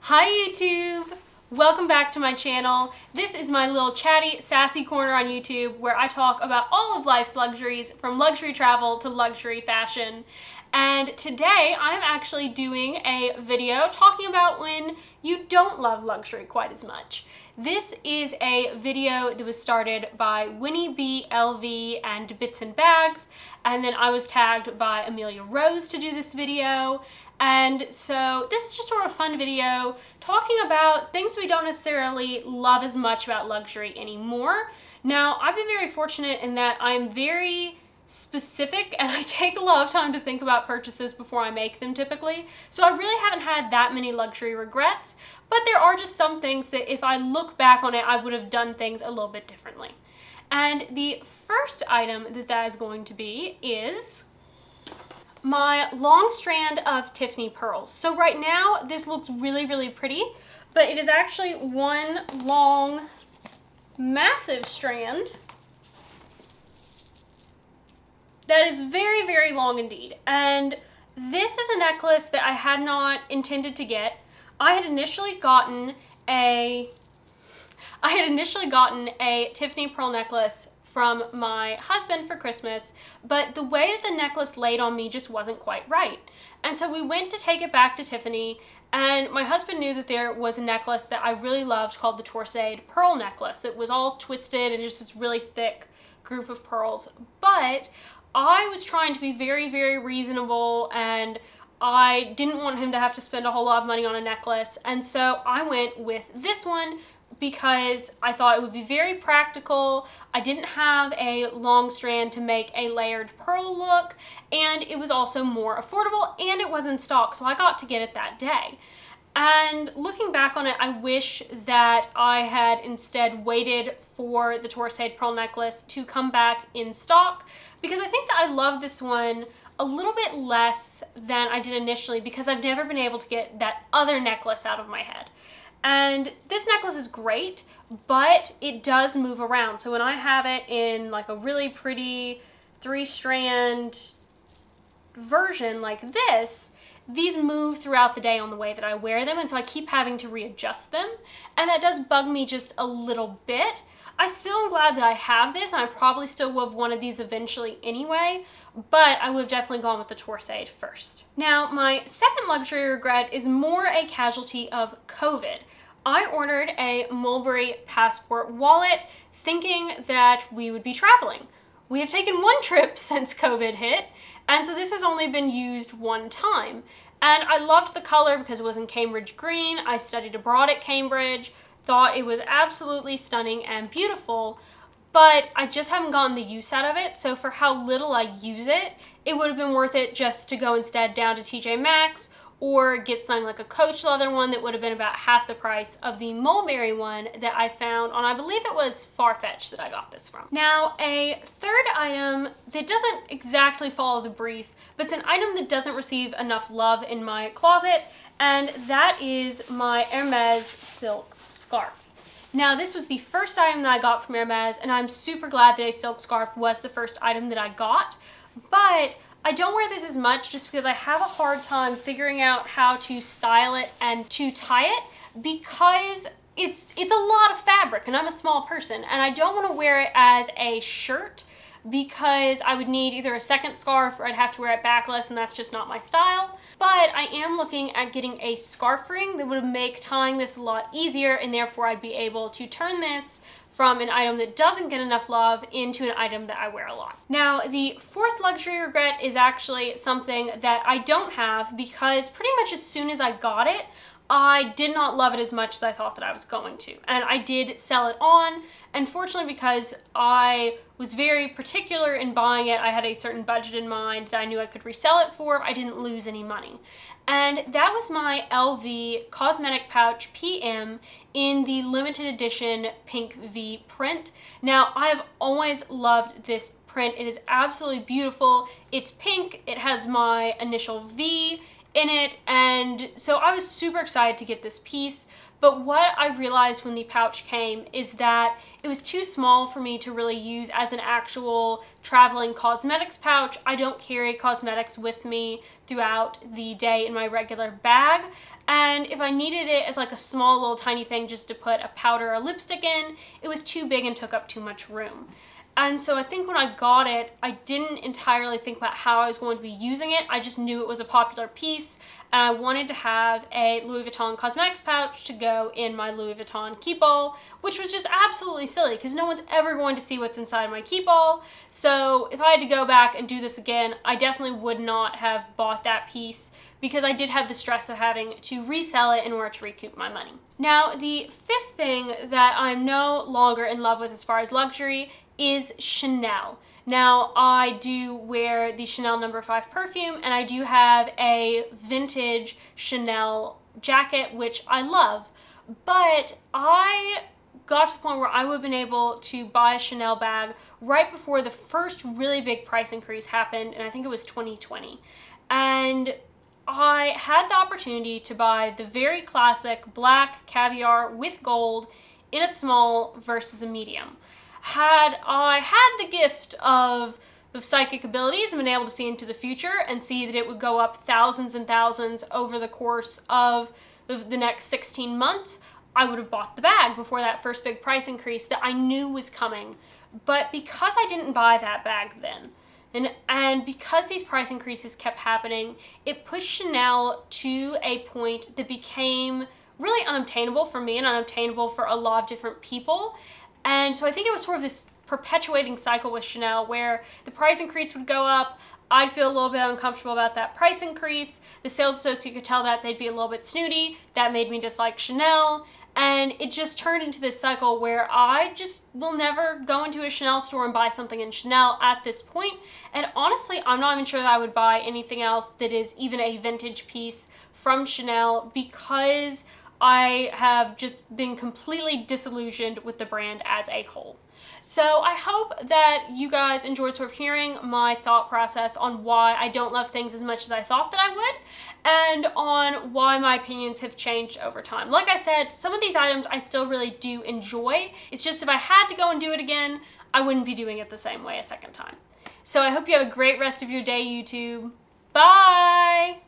Hi YouTube! Welcome back to my channel. This is my little chatty, sassy corner on YouTube where I talk about all of life's luxuries, from luxury travel to luxury fashion. And today I'm actually doing a video talking about when you don't love luxury quite as much. This is a video that was started by Winnie B. LV and Bits and Bags, and then I was tagged by Amelia Rose to do this video. And so this is just sort of a fun video talking about things we don't necessarily love as much about luxury anymore. Now, I've been very fortunate in that I'm very specific and I take a lot of time to think about purchases before I make them typically. So I really haven't had that many luxury regrets, but there are just some things that if I look back on it, I would have done things a little bit differently. And the first item that is going to be is my long strand of Tiffany pearls. So right now this looks really, really pretty, but it is actually one long, massive strand that is very, very long indeed. And this is a necklace that I had not intended to get. I had initially gotten a Tiffany pearl necklace from my husband for Christmas, but the way that the necklace laid on me just wasn't quite right. And so we went to take it back to Tiffany, and my husband knew that there was a necklace that I really loved called the Torsade pearl necklace that was all twisted and just this really thick group of pearls. But I was trying to be very, very reasonable, and I didn't want him to have to spend a whole lot of money on a necklace, and so I went with this one because I thought it would be very practical. I didn't have a long strand to make a layered pearl look, and it was also more affordable, and it was in stock, so I got to get it that day. And looking back on it, I wish that I had instead waited for the Torsade pearl necklace to come back in stock, because I think that I love this one a little bit less than I did initially because I've never been able to get that other necklace out of my head. And this necklace is great, but it does move around. So when I have it in like a really pretty 3-strand version like this, these move throughout the day on the way that I wear them, and so I keep having to readjust them, and that does bug me just a little bit. I still am glad that I have this, and I probably still would have wanted these eventually anyway, but I would have definitely gone with the Torsade first. Now, my second luxury regret is more a casualty of COVID. I ordered a Mulberry Passport wallet thinking that we would be traveling. We have taken one trip since COVID hit, and so this has only been used one time. And I loved the color because it was in Cambridge green. I studied abroad at Cambridge, thought it was absolutely stunning and beautiful, but I just haven't gotten the use out of it. So for how little I use it, it would have been worth it just to go instead down to TJ Maxx or get something like a Coach leather one that would have been about half the price of the Mulberry one that I found on, I believe it was Farfetch that I got this from. Now, a third item that doesn't exactly follow the brief, but it's an item that doesn't receive enough love in my closet, and that is my Hermes silk scarf. Now, this was the first item that I got from Hermes, and I'm super glad that a silk scarf was the first item that I got, but I don't wear this as much just because I have a hard time figuring out how to style it and to tie it because it's a lot of fabric and I'm a small person, and I don't want to wear it as a shirt because I would need either a second scarf or I'd have to wear it backless, and that's just not my style. But I am looking at getting a scarf ring that would make tying this a lot easier, and therefore I'd be able to turn this from an item that doesn't get enough love into an item that I wear a lot. Now, the fourth luxury regret is actually something that I don't have because pretty much as soon as I got it, I did not love it as much as I thought that I was going to. And I did sell it on, and fortunately because I was very particular in buying it, I had a certain budget in mind that I knew I could resell it for, I didn't lose any money. And that was my LV Cosmetic Pouch PM in the limited edition Pink V print. Now, I have always loved this print. It is absolutely beautiful. It's pink, it has my initial V in it, and so I was super excited to get this piece. But what I realized when the pouch came is that it was too small for me to really use as an actual traveling cosmetics pouch. I don't carry cosmetics with me throughout the day in my regular bag, And if I needed it as like a small little tiny thing just to put a powder or lipstick in, it was too big and took up too much room. And so I think when I got it, I didn't entirely think about how I was going to be using it. I just knew it was a popular piece, and I wanted to have a Louis Vuitton cosmetics pouch to go in my Louis Vuitton Keepall, which was just absolutely silly because no one's ever going to see what's inside my Keepall. So if I had to go back and do this again, I definitely would not have bought that piece because I did have the stress of having to resell it in order to recoup my money. Now, the fifth thing that I'm no longer in love with as far as luxury is Chanel. Now, I do wear the Chanel No. 5 perfume, and I do have a vintage Chanel jacket, which I love. But I got to the point where I would have been able to buy a Chanel bag right before the first really big price increase happened, and I think it was 2020. And I had the opportunity to buy the very classic black caviar with gold in a small versus a medium. Had I had the gift of psychic abilities and been able to see into the future and see that it would go up thousands and thousands over the course of the next 16 months, I would have bought the bag before that first big price increase that I knew was coming. But because I didn't buy that bag then, and because these price increases kept happening, it pushed Chanel to a point that became really unobtainable for me and unobtainable for a lot of different people. And so I think it was sort of this perpetuating cycle with Chanel where the price increase would go up, I'd feel a little bit uncomfortable about that price increase, the sales associate could tell that they'd be a little bit snooty, that made me dislike Chanel, and it just turned into this cycle where I just will never go into a Chanel store and buy something in Chanel at this point. And honestly, I'm not even sure that I would buy anything else that is even a vintage piece from Chanel because I have just been completely disillusioned with the brand as a whole. So I hope that you guys enjoyed sort of hearing my thought process on why I don't love things as much as I thought that I would, and on why my opinions have changed over time. Like I said, some of these items I still really do enjoy. It's just if I had to go and do it again, I wouldn't be doing it the same way a second time. So I hope you have a great rest of your day, YouTube. Bye!